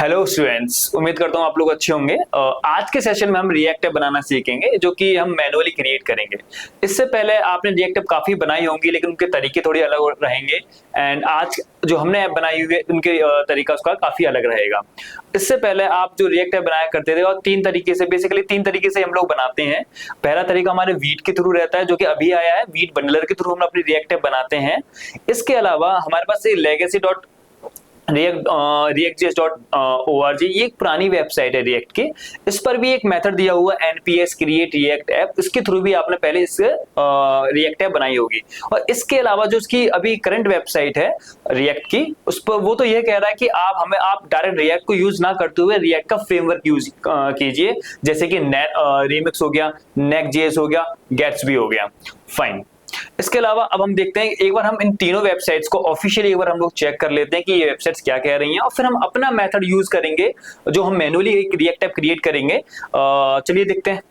Hello students, उम्मीद करता हूँ आप लोग अच्छे होंगे। आज के सेशन में हम रिएक्ट ऐप बनाना सीखेंगे जो कि हम मैनुअली क्रिएट करेंगे। इससे पहले आपने रिएक्ट ऐप काफी बनाई होंगी लेकिन उनके तरीके थोड़े अलग रहेंगे एंड आज जो हमने ऐप बनाई हुई है उनके तरीका उसका काफी अलग रहेगा। इससे पहले आप जो रिएक्ट ऐप बनाया करते थे और तीन तरीके से हम लोग बनाते हैं। पहला तरीका हमारे वीट के थ्रू रहता है जो कि अभी आया है, वीट बंडलर के थ्रू हम अपनी रिएक्ट ऐप बनाते हैं। इसके अलावा हमारे पास लेगेसी डॉट react.org ये एक पुरानी वेबसाइट है रिएक्ट की। इस पर भी एक मेथड दिया हुआ nps क्रिएट रिएक्ट ऐप, इसके थ्रू भी आपने पहले इससे रिएक्ट ऐप बनाई होगी। और इसके अलावा जो इसकी अभी करंट वेबसाइट है रिएक्ट की, उस पर वो तो यह कह रहा है कि आप डायरेक्ट रिएक्ट को यूज ना करते हुए रिएक्ट का फ्रेमवर्क यूज कीजिए, जैसे कि रिमिक्स हो गया, नेक्स्ट.js हो गया, गेट्सबी हो गया। फाइन। इसके अलावा अब हम देखते हैं, एक बार हम इन तीनों वेबसाइट्स को ऑफिशियली एक बार हम लोग चेक कर लेते हैं कि ये वेबसाइट्स क्या कह रही हैं और फिर हम अपना मेथड यूज करेंगे जो हम मैनुअली एक रिएक्ट ऐप क्रिएट करेंगे। चलिए देखते हैं।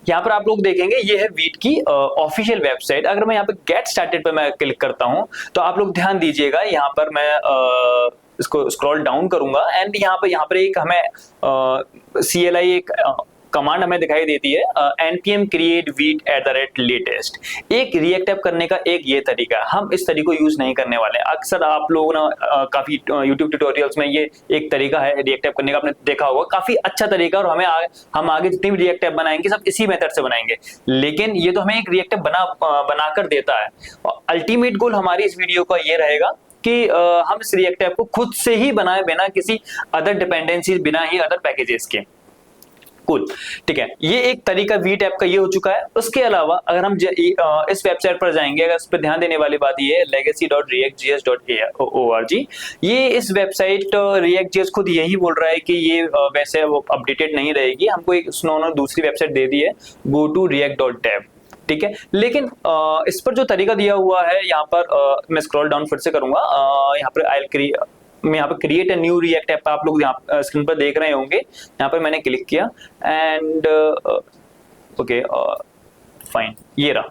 यहाँ पर आप लोग देखेंगे ये है वीट की ऑफिशियल वेबसाइट। अगर मैं यहाँ पे गेट स्टार्टेड पे मैं क्लिक करता हूँ तो आप लोग ध्यान दीजिएगा, यहाँ पर मैं इसको स्क्रॉल डाउन करूंगा एंड यहाँ पर एक हमें CLI एक कमांड हमें दिखाई देती है, npm create वीट @latest। एक रिएक्ट ऐप करने का एक ये तरीका है, हम इस तरीके को यूज नहीं करने वाले हैं। अक्सर आप लोगों ने काफी यूट्यूब ट्यूटोरियल्स में ये एक तरीका है रिएक्ट ऐप करने का, आपने देखा होगा, काफी अच्छा तरीका। और हम आगे जितनी भी रिएक्ट ऐप बनाएंगे सब इसी मेथड से बनाएंगे, लेकिन ये तो हमें एक रिएक्ट ऐप बनाकर देता है। अल्टीमेट गोल हमारी इस वीडियो का ये रहेगा कि हम इस रिएक्ट ऐप को खुद से ही बनाए, बिना किसी अदर डिपेंडेंसी, बिना ही अदर पैकेजेस के। कूल, ठीक है। ये एक तरीका वीट ऐप का ये हो चुका है। उसके अलावा अगर हम इस वेबसाइट पर जाएंगे, अगर इस पर ध्यान देने वाली बात ये है legacy.react.js.org। ये इस वेबसाइट React.js खुद यही बोल रहा है कि ये वैसे वो अपडेटेड नहीं रहेगी, हमको एक उन्होंने दूसरी वेबसाइट दे दी है go to react.dev, ठीक है। लेकिन इस पर जो तरीका दिया हुआ है, यहाँ पर मैं स्क्रॉल डाउन फिर से करूंगा, यहाँ पर मैं यहाँ पे create a new react app आप लोग यहाँ स्क्रीन पर देख रहे होंगे। यहाँ पर मैंने क्लिक किया एंड ओके फाइन, ये रहा।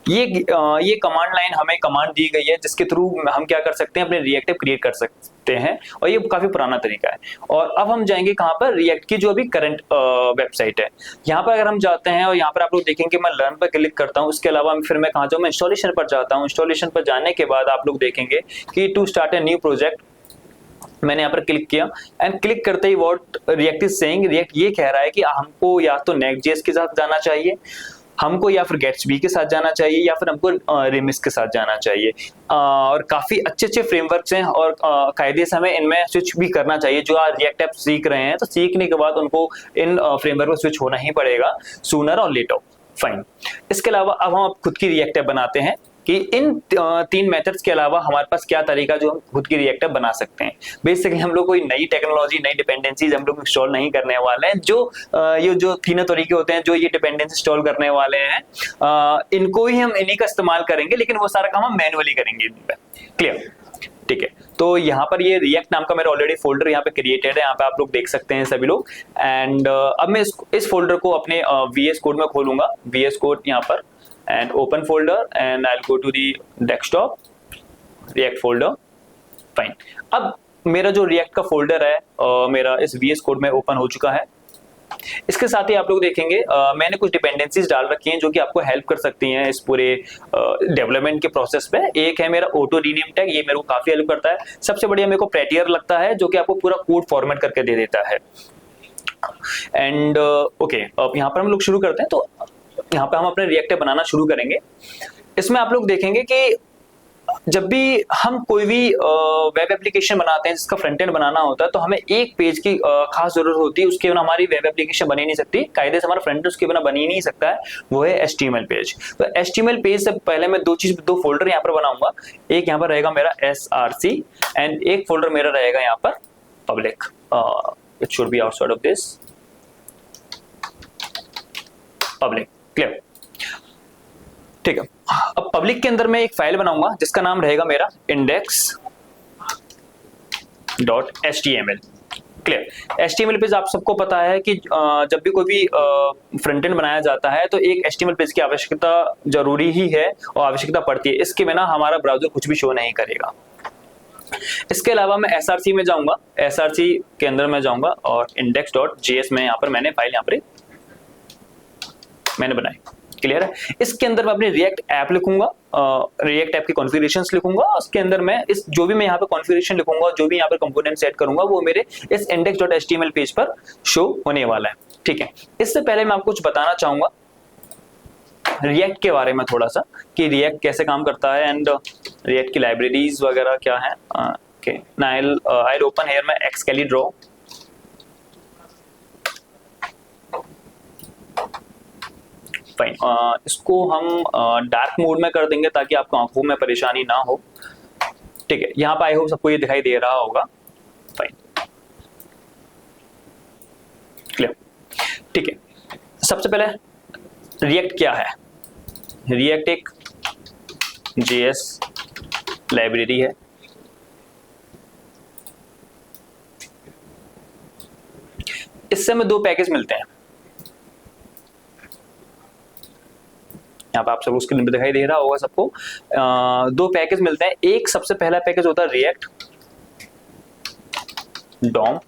ये कमांड लाइन हमें कमांड दी गई है जिसके थ्रू हम क्या कर सकते हैं, अपने रिएक्ट ऐप क्रिएट कर सकते हैं, और ये काफी पुराना तरीका है। और अब हम जाएंगे कहाँ पर, रिएक्ट की जो अभी करंट वेबसाइट है। यहाँ पर अगर हम जाते हैं और यहाँ पर आप लोग देखेंगे मैं लर्न पर क्लिक करता हूँ। उसके अलावा फिर मैं कहाँ जाऊँ, मैं इंस्टॉलेशन पर जाता हूँ। इंस्टॉलेशन पर जाने के बाद आप लोग देखेंगे कि to start a new project, मैंने यहाँ पर क्लिक किया एंड क्लिक करते ही what React is saying, React ये कह रहा है कि हमको या तो नेक्स्ट.js के साथ जाना चाहिए, हमको या फिर गेट्सबी के साथ जाना चाहिए, या फिर हमको रिमिक्स के साथ जाना चाहिए। और काफी अच्छे फ्रेमवर्क्स हैं और कायदे से हमें इनमें स्विच भी करना चाहिए। जो आज रिएक्ट ऐप सीख रहे हैं तो सीखने के बाद उनको इन फ्रेमवर्क में स्विच होना ही पड़ेगा, सूनर और लेटर। फाइन। इसके अलावा अब हम खुद की रिएक्ट ऐप बनाते हैं कि इन तीन मेथड्स के अलावा हमारे पास क्या तरीका जो हम खुद की रिएक्ट ऐप बना सकते हैं। बेसिकली हम लोग कोई नई टेक्नोलॉजी, नई डिपेंडेंसीज हम लोग इंस्टॉल नहीं करने वाले हैं। ये जो तीनों तरीके होते हैं जो ये डिपेंडेंसी इंस्टॉल करने वाले हैं, इनको ही हम इन्हीं का इस्तेमाल करेंगे, लेकिन वो सारा काम हम मैनुअली करेंगे। क्लियर, ठीक है। तो यहाँ पर ये रिएक्ट नाम का मेरा ऑलरेडी फोल्डर यहाँ पे क्रिएटेड है, यहाँ पे आप लोग देख सकते हैं सभी लोग। एंड अब मैं इस फोल्डर को अपने VS कोड में खोलूंगा, VS कोड यहाँ पर and open folder and I'll go to the desktop react folder। fine। अब मेरा जो react का फोल्डर है मेरा इस VS कोड में ओपन हो चुका है। इसके साथ ही आप लोग देखेंगे मैंने कुछ डिपेंडेंसीज डाल रखी हैं जो कि आपको हेल्प कर सकती हैं इस पूरे डेवलपमेंट के प्रोसेस पे। एक है मेरा ऑटो रीनेम टैग, ये मेरे को काफी हेल्प करता है। सबसे बढ़िया मेरे को प्रेटियर लगता है जो कि आपको पूरा कोड फॉर्मेट करके दे देता है। एंड ओके, अब यहाँ पर हम लोग शुरू करते हैं। तो यहाँ पे हम अपने रिएक्ट ऐप बनाना शुरू करेंगे। इसमें आप लोग देखेंगे कि जब भी हम कोई भी वेब एप्लीकेशन बनाते हैं जिसका फ्रंट एंड बनाना होता है तो हमें एक पेज की खास जरूरत होती है, उसके बिना हमारी वेब एप्लीकेशन बनी नहीं सकती। कायदे से हमारा फ्रंट एंड उसके बिना बनी नहीं सकता है, वो है HTML पेज। तो HTML पेज से पहले मैं दो फोल्डर यहाँ पर बनाऊंगा। एक यहाँ पर रहेगा मेरा SRC एंड एक फोल्डर मेरा रहेगा यहाँ पर public. It should B outside of this public. Clear, ठीक है। अब पब्लिक के अंदर मैं एक फाइल बनाऊंगा जिसका नाम रहेगा मेरा index.html। क्लियर। HTML पेज आप सबको पता है कि जब भी कोई भी फ्रंट एंड बनाया जाता है तो एक HTML पेज की आवश्यकता जरूरी ही है और आवश्यकता पड़ती है। इसके बिना हमारा ब्राउजर कुछ भी शो नहीं करेगा। इसके अलावा मैं एसआरसी में जाऊंगा, एसआरसी के अंदर मैं जाऊंगा और index.js में यहाँ पर मैंने फाइल यहाँ पर मैंने बनाई। क्लियर है? इसके अंदर मैं अपनी रिएक्ट ऐप लिखूंगा, रिएक्ट ऐप की कॉन्फ़िगरेशंस लिखूंगा, उसके अंदर मैं इस जो भी मैं यहाँ पे कॉन्फ़िगरेशन लिखूंगा, जो भी यहाँ पे कंपोनेंट सेट करूंगा, वो मेरे इस index.html पेज पर शो होने वाला है। ठीक है, इससे पहले मैं आपको कुछ बताना चाहूंगा रिएक्ट के बारे में थोड़ा सा, कि रिएक्ट कैसे काम करता है एंड रिएक्ट की लाइब्रेरीज वगैरह क्या है। Okay, I open here my Excalidraw. Fine, इसको हम डार्क मोड में कर देंगे ताकि आपको आंखों में परेशानी ना हो। ठीक है, यहाँ पे आई होप सबको ये दिखाई दे रहा होगा। Fine, clear. ठीक है, सबसे पहले रिएक्ट क्या है? रिएक्ट एक JS लाइब्रेरी है। इससे हमें दो पैकेज मिलते हैं। यहाँ पे आप सबको स्क्रीन पे दिखाई दे रहा होगा सबको। दो पैकेज मिलते हैं। एक सबसे पहला पैकेज होता है रिएक्ट डॉम,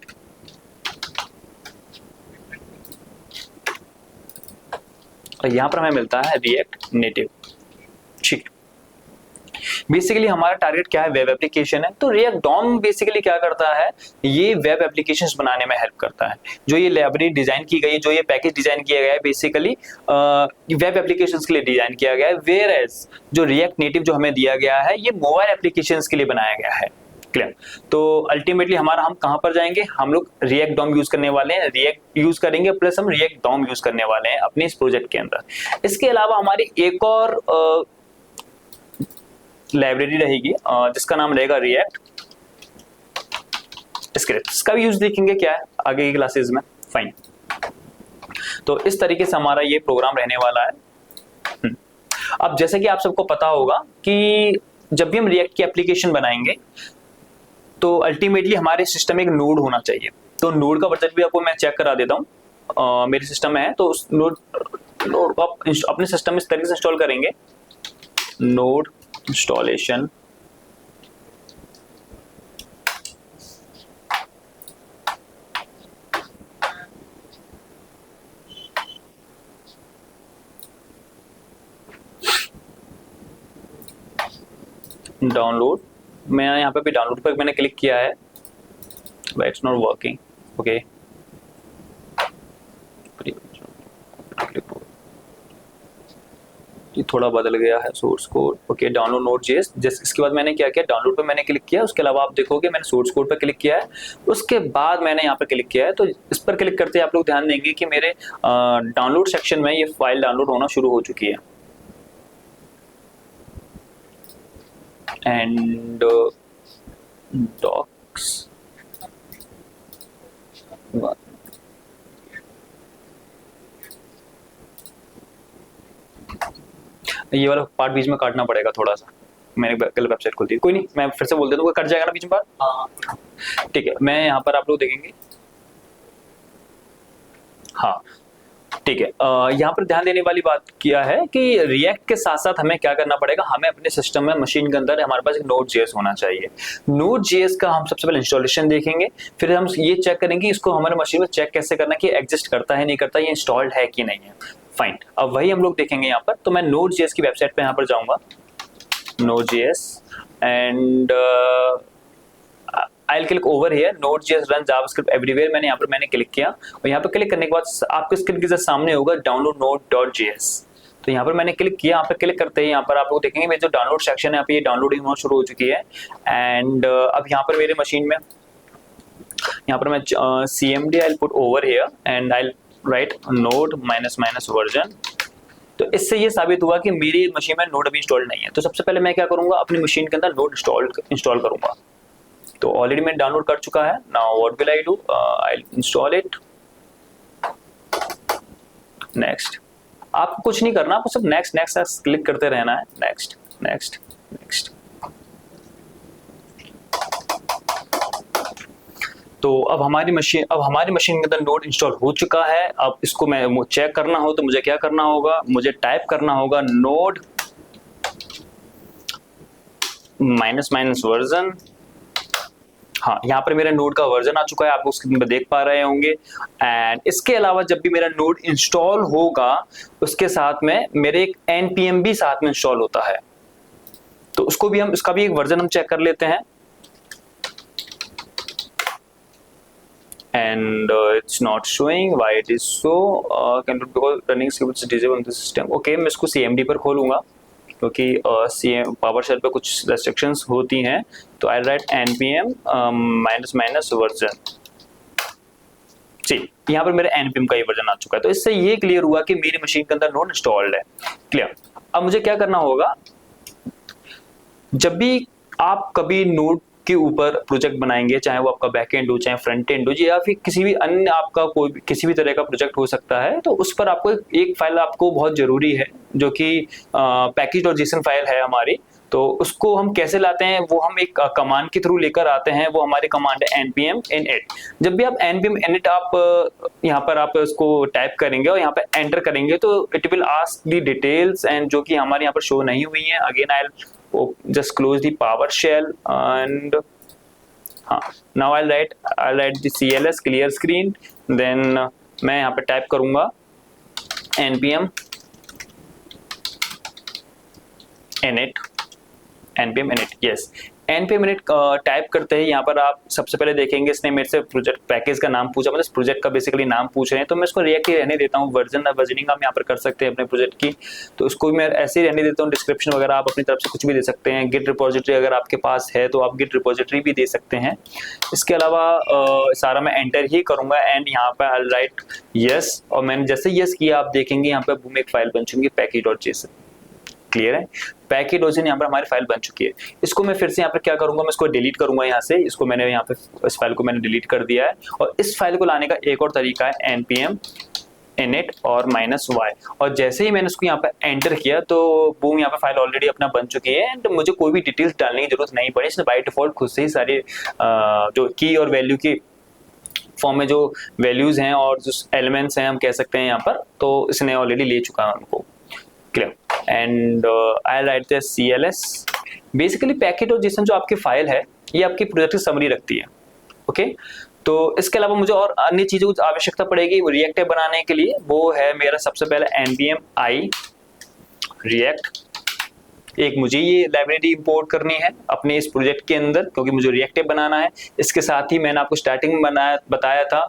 और यहां पर हमें मिलता है रिएक्ट नेटिव। ठीक, बेसिकली हमारा टारगेट क्या है? वेब एप्लीकेशन है। तो रिएक्ट डॉम बेसिकली क्या करता है? ये वेब एप्लीकेशंस बनाने में हेल्प करता है। जो ये लाइब्रेरी डिजाइन की गई है, जो ये पैकेज डिजाइन किया गया है, बेसिकली वेब एप्लीकेशंस के लिए डिजाइन किया गया है। वेयर एज जो रिएक्ट नेटिव जो हमें दिया गया है, ये मोबाइल एप्लीकेशंस के लिए बनाया गया है। क्लियर? तो अल्टीमेटली हमारा हम कहां पर जाएंगे? हम लोग रिएक्ट डॉम यूज करने वाले हैं, रिएक्ट यूज करेंगे प्लस हम रिएक्ट डॉम यूज करने वाले हैं अपने इस प्रोजेक्ट के अंदर। इसके अलावा हमारी एक और लाइब्रेरी रहेगी जिसका नाम रहेगा रिएक्ट स्क्रिप्ट। इसका भी यूज देखेंगे क्या है आगे की क्लासेस में। फाइन, तो इस तरीके से हमारा ये प्रोग्राम रहने वाला है। अब जैसे कि आप सबको पता होगा कि जब भी हम रिएक्ट की एप्लीकेशन बनाएंगे तो अल्टीमेटली हमारे सिस्टम में एक नोड होना चाहिए। तो नोड का वर्जन भी आपको मैं चेक करा देता हूँ। मेरे सिस्टम में है, तो उस नोड को आप अपने सिस्टम में इस तरीके से इंस्टॉल करेंगे। Node installation, download. मैं यहाँ पे भी डाउनलोड पर मैंने क्लिक किया है, but it's not working. Okay, ये थोड़ा बदल गया है source code. Okay, download Node.js. Just इसके बाद मैंने क्या किया? डाउनलोड पे मैंने क्लिक किया। उसके अलावा आप देखोगे मैंने सोर्स कोड पे क्लिक किया है। उसके बाद मैंने यहाँ पे क्लिक किया है। तो इस पर क्लिक करते ही आप लोग ध्यान देंगे कि मेरे डाउनलोड सेक्शन में ये फाइल डाउनलोड होना शुरू हो चुकी है। एंड डॉक्स, ये वाला पार्ट बीच में काटना पड़ेगा थोड़ा सा। मैंने कल वेबसाइट खोल दी, कोई नहीं, मैं फिर से बोल देता हूँ, कट जाएगा ना बीच में बात। ठीक है, मैं यहाँ पर आप लोग देखेंगे। हाँ, ठीक है। यहाँ पर ध्यान देने वाली बात क्या है कि रिएक्ट के साथ साथ हमें क्या करना पड़ेगा? हमें अपने सिस्टम में मशीन के अंदर हमारे पास एक नोड.js होना चाहिए। नोड.js का हम सबसे पहले इंस्टॉलेशन देखेंगे, फिर हम ये चेक करेंगे इसको हमारे मशीन में चेक कैसे करना कि एग्जिस्ट करता है नहीं करता, ये इंस्टॉल्ड है कि नहीं है। फाइन, अब वही हम लोग देखेंगे यहाँ पर। तो मैं नोड.js की वेबसाइट पे यहाँ पर जाऊंगा, node.js, and I'll click over here, Node.js run JavaScript everywhere। मैंने क्लिक किया, और यहाँ पर क्लिक करने के बाद आपके स्क्रीन के सामने होगा डाउनलोड node.js। तो यहाँ पर मैंने क्लिक किया। यहाँ पर क्लिक करते ही यहाँ पर आप लोग देखेंगे मेरे जो डाउनलोड सेक्शन है यहाँ पे ये डाउनलोडिंग होना शुरू हो चुकी है। एंड अब यहाँ पर मेरे मशीन में यहाँ पर मैं cmd I'll put over here and I'll write node -- version। तो इससे ये साबित हुआ कि मेरी मशीन में नोड अभी इंस्टॉल नहीं है। तो सबसे पहले मैं क्या करूंगा? अपनी मशीन के अंदर नोड इंस्टॉल करूंगा। तो ऑलरेडी मैं डाउनलोड कर चुका है। Now what will I do? I install it. Next, आपको कुछ नहीं करना, आपको सब नेक्स्ट नेक्स्ट क्लिक करते रहना है। Next next next. तो अब हमारी मशीन के अंदर नोड इंस्टॉल हो चुका है। अब इसको मैं चेक करना हो तो मुझे क्या करना होगा? मुझे टाइप करना होगा node -- version हाँ, यहाँ पर मेरा नोड का वर्जन आ चुका है, आप स्क्रीन पर देख पा रहे होंगे। एंड इसके अलावा जब भी मेरा नोड इंस्टॉल होगा उसके साथ में मेरे एक npm भी साथ में इंस्टॉल होता है, तो उसका भी एक वर्जन हम चेक कर लेते हैं। And it's not showing why it is so because running scripts disabled on the system। okay, मैं इसको CMD पर खोलूंगा क्योंकि PowerShell पे कुछ रेस्ट्रिक्शंस होती हैं, तो आई राइट npm -वर्जन। जी, यहाँ पर मेरे npm का ही वर्जन आ चुका है, तो इससे ये क्लियर हुआ कि मेरी मशीन के अंदर नोड इंस्टॉल्ड है। क्लियर। अब मुझे क्या करना होगा, जब भी आप कभी नोड के ऊपर प्रोजेक्ट बनाएंगे, चाहे वो आपका बैक एंड हो, चाहे फ्रंट एंड हो, या फिर किसी भी अन्य आपका कोई भी किसी भी तरह का प्रोजेक्ट हो सकता है, तो उस पर आपको एक फाइल आपको बहुत जरूरी है जो कि package.json फाइल है हमारी। तो उसको हम कैसे लाते हैं, वो हम एक कमांड के थ्रू लेकर आते हैं, वो हमारी कमांड है npm init। जब भी आप npm init आप यहाँ पर आप उसको टाइप करेंगे और यहाँ पे एंटर करेंगे तो it will ask the details, and जो कि हमारे यहाँ पर शो नहीं हुई है। Again I just close the PowerShell and now I'll write the CLS clear screen, then मैं यहाँ पे टाइप करूंगा npm init yes। npm init type करते हैं, यहाँ पर आप सबसे पहले देखेंगे इसने मेरे से प्रोजेक्ट पैकेज का नाम पूछा, मतलब प्रोजेक्ट का बेसिकली नाम पूछ रहे हैं, तो मैं इसको रिएक्ट ही रहने देता हूँ। वर्जनिंग आप यहाँ पर कर सकते हैं अपने प्रोजेक्ट की, तो इसको मैं ऐसे ही रहने देता हूँ। डिस्क्रिप्शन वगैरह आप अपनी तरफ से कुछ भी दे सकते हैं। गिट रिपोजिटरी अगर आपके पास है तो आप गिट रिपोजिटरी भी दे सकते हैं। इसके अलावा सारा मैं एंटर ही करूंगा एंड यहाँ पर आई राइट यस, और मैंने जैसे यस किया आप देखेंगे यहाँ पर बूम एक फाइल बन चुकी है package.json। क्लियर है, package.json यहाँ पर हमारी फाइल बन चुकी है। इसको मैं फिर से यहाँ पर क्या करूंगा, मैं इसको डिलीट करूंगा यहाँ से। इसको मैंने यहाँ पे इस फाइल को मैंने डिलीट कर दिया है, और इस फाइल को लाने का एक और तरीका है npm init और -y, और जैसे ही मैंने इसको यहाँ पे एंटर किया तो बूम यहाँ पे फाइल ऑलरेडी अपना बन चुकी है, एंड मुझे कोई भी डिटेल्स डालने की जरूरत नहीं पड़ी। इसने बाय डिफॉल्ट खुद से ही सारे जो की और वैल्यू की फॉर्म में जो वैल्यूज हैं और जो एलिमेंट्स हैं हम कह सकते हैं यहाँ पर, तो इसने ऑलरेडी ले चुका है उनको। Clear. And I right the CLS। Basically package.json जो आपकी फाइल है ये आपकी प्रोजेक्ट की समरी रखती है। ओके, तो इसके अलावा मुझे और अन्य चीजों की आवश्यकता पड़ेगी रिएक्ट बनाने के लिए, वो है मेरा सबसे पहले npm i react। एक मुझे ये लाइब्रेरी इंपोर्ट करनी है अपने इस प्रोजेक्ट के अंदर क्योंकि मुझे रिएक्ट बनाना है। इसके साथ ही मैंने आपको स्टार्टिंग में बताया था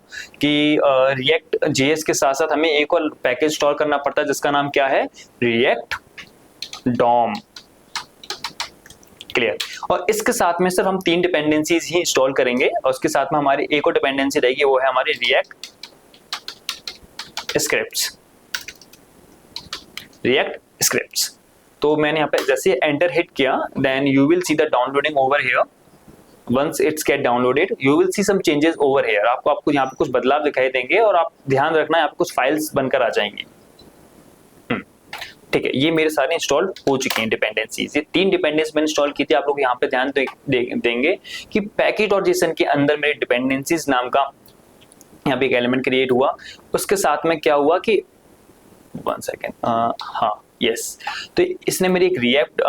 कि रिएक्ट JS के साथ साथ हमें एक और पैकेज इंस्टॉल करना पड़ता है जिसका नाम क्या है, रिएक्ट DOM। क्लियर। और इसके साथ में सिर्फ हम 3 डिपेंडेंसीज ही इंस्टॉल करेंगे, और उसके साथ में हमारी एक और डिपेंडेंसी रहेगी, वो है हमारी रिएक्ट स्क्रिप्ट्स। तो मैंने यहाँ पे जैसे एंटर हिट किया, then you will see the downloading over here. Once it's get downloaded you will see some changes over here. आपको यहाँ पे कुछ बदलाव दिखाई देंगे, और आप ध्यान रखना है, आपको कुछ फाइल्स बनकर आ जाएंगी। ठीक है, ये मेरे सारे इंस्टॉल हो चुके हैं डिपेंडेंसीज। ये 3 डिपेंडेंसी मैंने इंस्टॉल की थी। आप लोग यहाँ पे ध्यान देंगे कि package.json के अंदर मेरे डिपेंडेंसीज नाम का यहाँ पे एक एलिमेंट क्रिएट हुआ। उसके साथ में क्या हुआ कि 1 सेकेंड, हाँ यस, तो इसने मेरी एक रिएक्ट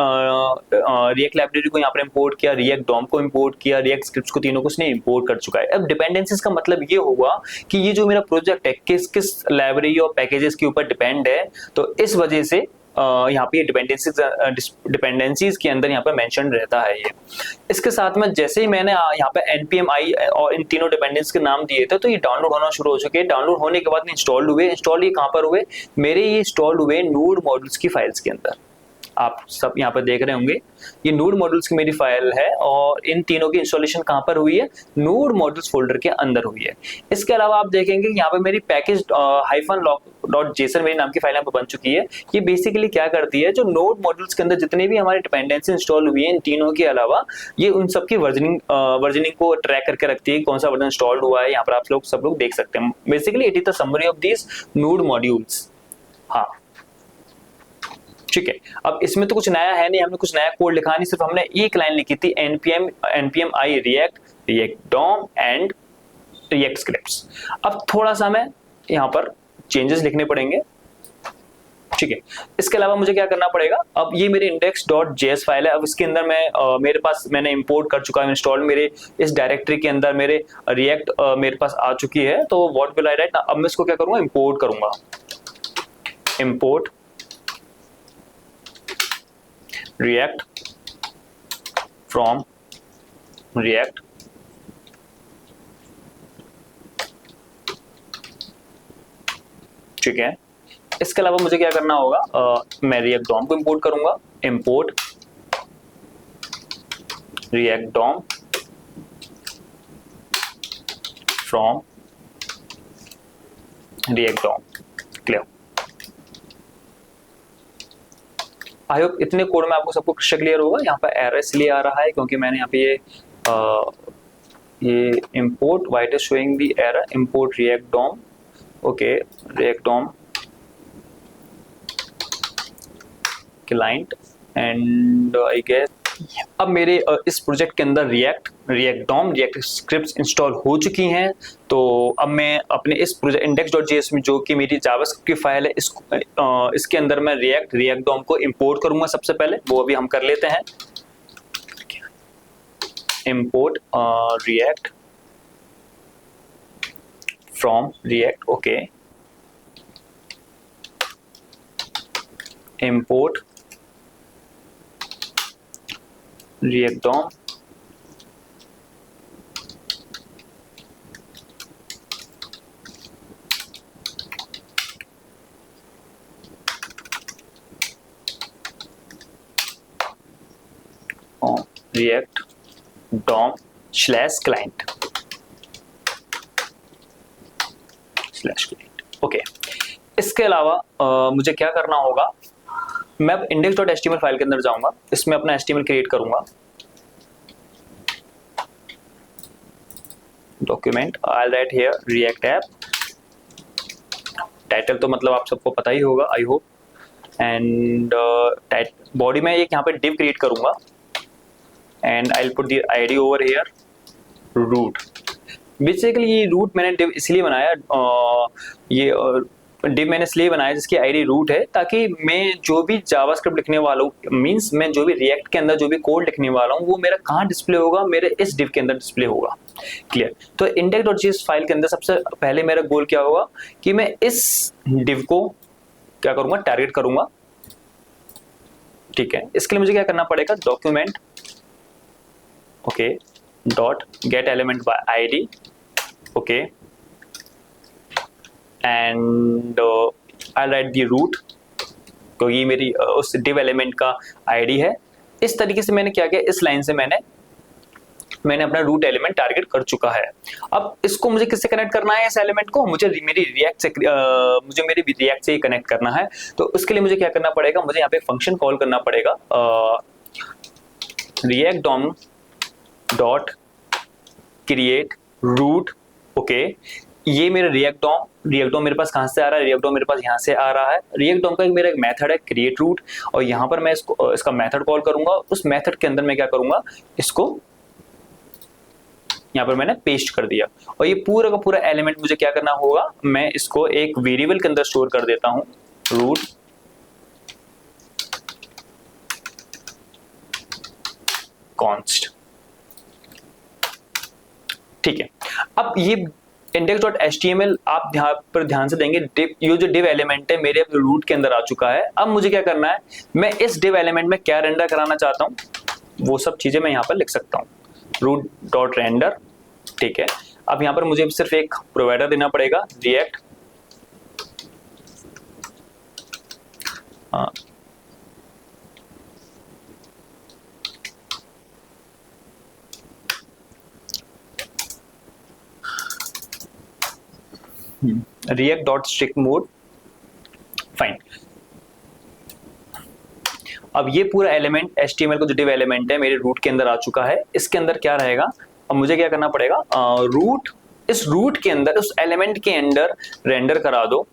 लाइब्रेरी को यहाँ पर इंपोर्ट किया, रिएक्ट DOM को इंपोर्ट किया, रिएक्ट स्क्रिप्ट्स को, तीनों को इसने इंपोर्ट कर चुका है। अब डिपेंडेंसीज का मतलब ये हुआ कि ये जो मेरा प्रोजेक्ट है किस किस लाइब्रेरी और पैकेजेस के ऊपर डिपेंड है, तो इस वजह से यहाँ पे डिपेंडेंसीज के अंदर यहाँ पे मेंशन रहता है ये। इसके साथ में जैसे ही मैंने यहाँ पे npm i और इन तीनों डिपेंडेंस के नाम दिए थे, तो ये डाउनलोड होना शुरू हो चुके हैं। डाउनलोड होने के बाद इंस्टॉल हुए। इंस्टॉल ये कहाँ पर हुए, मेरे ये इंस्टॉल हुए नोड मॉड्यूल्स की फाइल्स के अंदर। आप सब यहाँ पर देख रहे होंगे ये नोड मॉड्यूल्स की मेरी फाइल है, और इन तीनों की इंस्टॉलेशन कहाँ पर हुई है, नोड मॉड्यूल्स फोल्डर के अंदर हुई है। इसके अलावा आप देखेंगे यहाँ पे मेरी package-log.json मेरे नाम की फाइल यहाँ पर बन चुकी है। ये बेसिकली क्या करती है, जो नोड मॉड्यूल्स के अंदर जितने भी हमारे डिपेंडेंसी इंस्टॉल हुई है इन तीनों के अलावा, ये उन सबकी वर्जनिंग को ट्रैक करके रखती है, कौन सा वर्जन इंस्टॉल हुआ है। यहाँ पर आप लोग सब लोग देख सकते हैं। Basically it is the summary of this node modules. हाँ ठीक है, अब इसमें तो कुछ नया है नहीं, हमने कुछ नया कोड लिखा नहीं, सिर्फ हमने एक लाइन लिखी थी npm i react DOM and react scripts. अब थोड़ा सा हमें यहाँ पर चेंजेस लिखने पड़ेंगे। ठीक है। इसके अलावा मुझे क्या करना पड़ेगा, अब ये मेरे index.js फाइल है, अब इसके अंदर मेरे पास मैंने इंपोर्ट कर चुका है, इंस्टॉल मेरे इस डायरेक्टरी के अंदर मेरे रिएक्ट मेरे पास आ चुकी है। तो व्हाट विल आई राइट, अब मैं इसको क्या करूंगा, इंपोर्ट करूंगा, इंपोर्ट रिएक्ट फ्रॉम रिएक्ट ठीक है। इसके अलावा मुझे क्या करना होगा, मैं रिएक्ट डॉम को इंपोर्ट करूंगा, import React DOM from React DOM. Clear, I hope इतने कोड में आपको सबको क्लियर होगा। यहाँ पर एरर इसलिए आ रहा है क्योंकि मैंने यहाँ पे ये import white is showing the error, import React DOM, okay React DOM client and I guess. अब मेरे इस प्रोजेक्ट के अंदर React DOM React scripts install हो चुकी हैं। तो अब मैं अपने इस प्रोजेक्ट index.js में जो कि मेरी जावास्क्रिप्ट की फाइल है इसके अंदर मैं रिएक्ट डॉम को इंपोर्ट करूंगा। सबसे पहले वो अभी हम कर लेते हैं, import React from React, okay import React DOM React DOM slash client okay. इसके अलावा मुझे क्या करना होगा, मैं अब index.html फाइल के अंदर जाऊंगा, इसमें अपना HTML क्रिएट करूंगा, document I right here react app, title तो मतलब आप सबको पता ही होगा आई होप, एंड बॉडी में एक यहाँ पे div क्रिएट करूंगा and I will put the ID over here root. Basically ये रूट मैंने div इसलिए बनाया, ये div मैंने इसलिए बनाया जिसकी आईडी रूट है, ताकि मैं जो भी जावास्क्रिप्ट लिखने वाला हूँ, मींस मैं जो भी रिएक्ट के अंदर जो भी कोड लिखने वाला हूँ वो मेरा कहाँ डिस्प्ले होगा, मेरे इस div के अंदर डिस्प्ले होगा। क्लियर, तो index.js फाइल के अंदर सबसे पहले मेरा गोल क्या होगा कि मैं इस div को क्या करूंगा, टारगेट करूंगा। ठीक है, इसके लिए मुझे क्या करना पड़ेगा, document okay dot get element by ID, okay and I write the root, तो ये मेरी उस div एलिमेंट का आईडी है। इस तरीके से मैंने क्या किया, इस लाइन से मैंने अपना रूट एलिमेंट टारगेट कर चुका है। अब इसको मुझे किससे कनेक्ट करना है, इस एलिमेंट को मुझे मेरी रिएक्ट से ही कनेक्ट करना है। तो उसके लिए मुझे क्या करना पड़ेगा, मुझे यहाँ पे फंक्शन कॉल करना पड़ेगा, React DOM dot create root, okay ये मेरा रिएक्ट डॉम मेरे पास कहाँ से आ रहा है, रिएक्ट डॉम मेरे पास यहाँ से आ रहा है। रिएक्ट डॉम का मेरा एक मेथड है क्रिएट रूट, और यहाँ पर मैं इसका मेथड कॉल करूंगा। उस मेथड के अंदर मैं क्या करूंगा, इसको यहाँ पर मैंने पेस्ट कर दिया, और ये पूरा का पूरा एलिमेंट मुझे क्या करना होगा, मैं इसको एक वेरिएबल के अंदर स्टोर कर देता हूँ, रूट कॉन्स्ट। ठीक है, अब ये index.html आप यहाँ पर ध्यान से देंगे, ये जो div एलिमेंट है मेरे रूट के अंदर आ चुका है। अब मुझे क्या करना है, मैं इस div एलिमेंट में क्या रेंडर कराना चाहता हूँ वो सब चीजें मैं यहाँ पर लिख सकता हूँ, रूट डॉट रेंडर। ठीक है, अब यहाँ पर मुझे सिर्फ एक प्रोवाइडर देना पड़ेगा, react react dot strict mode, fine. अब ये पूरा एलिमेंट HTML का जो div एलिमेंट है मेरे रूट के अंदर आ चुका है। इसके अंदर क्या रहेगा, अब मुझे क्या करना पड़ेगा, रूट, इस रूट के अंदर उस एलिमेंट के अंदर रेंडर करा दो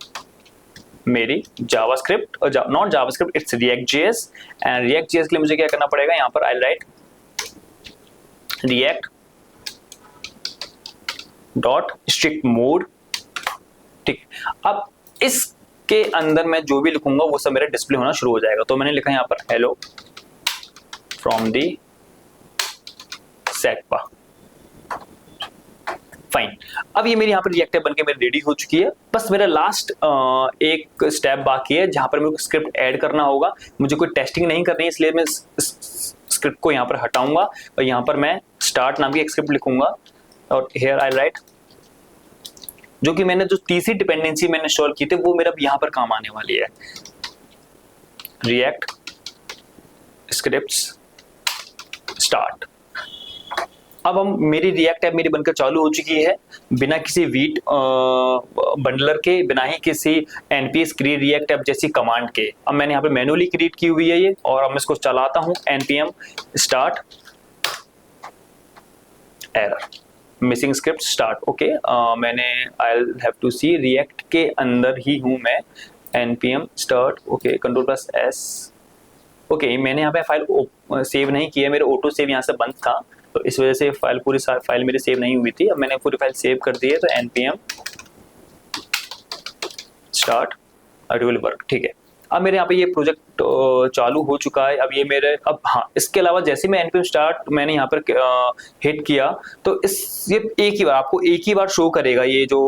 मेरी JavaScript, not JavaScript it's React.js, and React.js के लिए मुझे क्या करना पड़ेगा, यहाँ पर I write React dot strict mode. ठीक, अब इस के अंदर मैं जो भी लिखूंगा वो सब मेरा डिस्प्ले होना शुरू हो जाएगा। तो मैंने लिखा यहाँ पर हेलो फ्रॉम दी सेटपा, फाइन। अब ये मेरी यहाँ पर रिएक्ट ऐप बनके मेरी रेडी हो चुकी है। बस मेरा लास्ट एक स्टेप बाकी है जहां पर मेरे को स्क्रिप्ट ऐड करना होगा। मुझे कोई टेस्टिंग नहीं करनी है, इसलिए मैं स्क्रिप्ट को यहाँ पर हटाऊंगा और यहाँ पर मैं स्टार्ट नाम की एक स्क्रिप्ट लिखूंगा और हियर आई राइट, जो कि मैंने जो तीसरी डिपेंडेंसी मैंने इंस्टॉल की थी वो मेरा यहाँ पर काम आने वाली है। React scripts start. अब हम मेरी रिएक्ट ऐप मेरी बनकर चालू हो चुकी है बिना किसी वीट बंडलर के, बिना ही किसी nps क्रिएट रिएक्ट ऐप जैसी कमांड के। अब मैंने यहाँ पे मैनुअली क्रिएट की हुई है ये, और अब मैं इसको चलाता हूँ npm start error missing script start. Okay, मैंने I have to see React के अंदर ही हूँ मैं, npm start okay Ctrl+S। Okay, मैंने यहाँ पे फाइल सेव नहीं किया, मेरे ऑटो सेव यहाँ से बंद था तो इस वजह से पूरी फाइल मेरी सेव नहीं हुई थी। अब मैंने पूरी फाइल सेव कर दी है, तो npm start it will work. ठीक है, अब मेरे यहाँ पे ये प्रोजेक्ट चालू हो चुका है। अब ये मेरे हाँ, इसके अलावा जैसे मैं npm स्टार्ट मैंने यहाँ पर हिट किया तो ये एक ही बार आपको एक ही बार शो करेगा। ये जो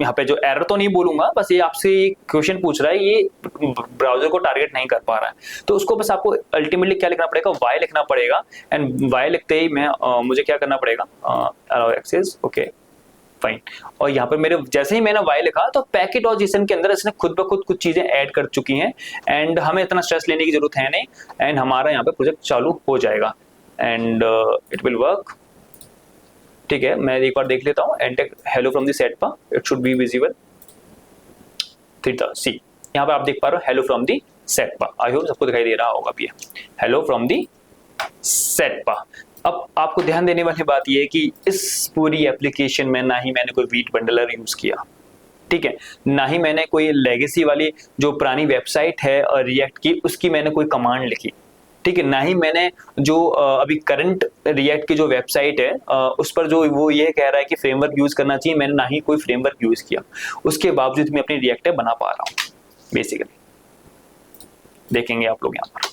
यहाँ पे जो एरर तो नहीं बोलूंगा, बस ये आपसे एक क्वेश्चन पूछ रहा है, ये ब्राउजर को टारगेट नहीं कर पा रहा है, तो उसको बस आपको अल्टीमेटली क्या लिखना पड़ेगा, वाई लिखना पड़ेगा। एंड वाई लिखते ही मैं मुझे क्या करना पड़ेगा, अलाउ एक्सेस ओके फाइन। और यहाँ पर मेरे जैसे ही मैंने वाई लिखा तो पैकेट और जेसन के अंदर इसने खुद ब खुद कुछ चीजें ऐड कर चुकी हैं एंड हमें इतना स्ट्रेस लेने की जरूरत है नहीं, एंड हमारा यहाँ पे प्रोजेक्ट चालू हो जाएगा एंड इट विल वर्क। ठीक है, मैं एक बार देख लेता हूँ एंटेक hello from the setup, it should be visible. See यहाँ पर आप देख पा रहे हो hello from the setup, I hope सबको दिखाई दे रहा होगा अभी हेलो फ्रॉम दी सेटपा। अब आपको ध्यान देने वाली बात यह है कि इस पूरी एप्लीकेशन में ना ही मैंने कोई वीट बंडलर यूज किया, ठीक है, ना ही मैंने कोई लेगेसी वाली जो पुरानी वेबसाइट है रिएक्ट की उसकी मैंने कोई कमांड लिखी, ठीक है, ना ही मैंने जो अभी करंट रिएक्ट की जो वेबसाइट है उस पर जो वो ये कह रहा है कि फ्रेमवर्क यूज करना चाहिए, मैंने ना ही कोई फ्रेमवर्क यूज किया। उसके बावजूद मैं अपनी रिएक्ट ऐप बना पा रहा हूँ। बेसिकली देखेंगे आप लोग यहाँ पर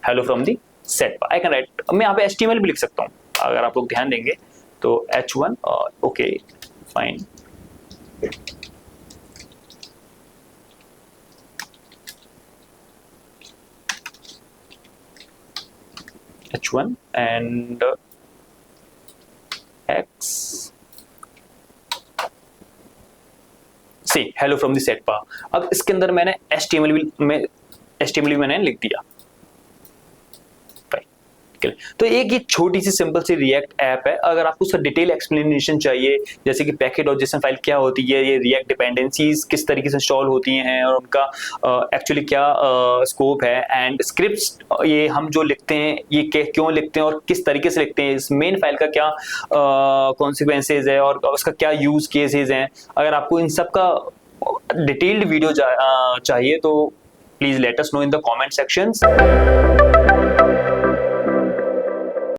hello from the setup, I can write, मैं यहाँ पे HTML भी लिख सकता हूँ अगर आप लोग ध्यान देंगे तो H1 okay fine. H1 and X see hello from the setup. अब इसके अंदर मैंने HTML भी मैंने लिख दिया। तो एक ये छोटी सी सिंपल सी रिएक्ट ऐप है। अगर आपको उसका डिटेल एक्सप्लेनेशन चाहिए जैसे कि पैकेट और जेसन फाइल क्या होती है, ये रिएक्ट डिपेंडेंसीज किस तरीके से इंस्टॉल होती हैं और उनका एक्चुअली क्या स्कोप है, एंड स्क्रिप्ट्स ये हम जो लिखते हैं ये क्यों लिखते हैं और किस तरीके से लिखते हैं, इस मेन फाइल का क्या कॉन्सिक्वेंसेज है और उसका क्या यूज केसेस हैं, अगर आपको इन सब का डिटेल्ड वीडियो चाहिए तो please let us know in the comment sections.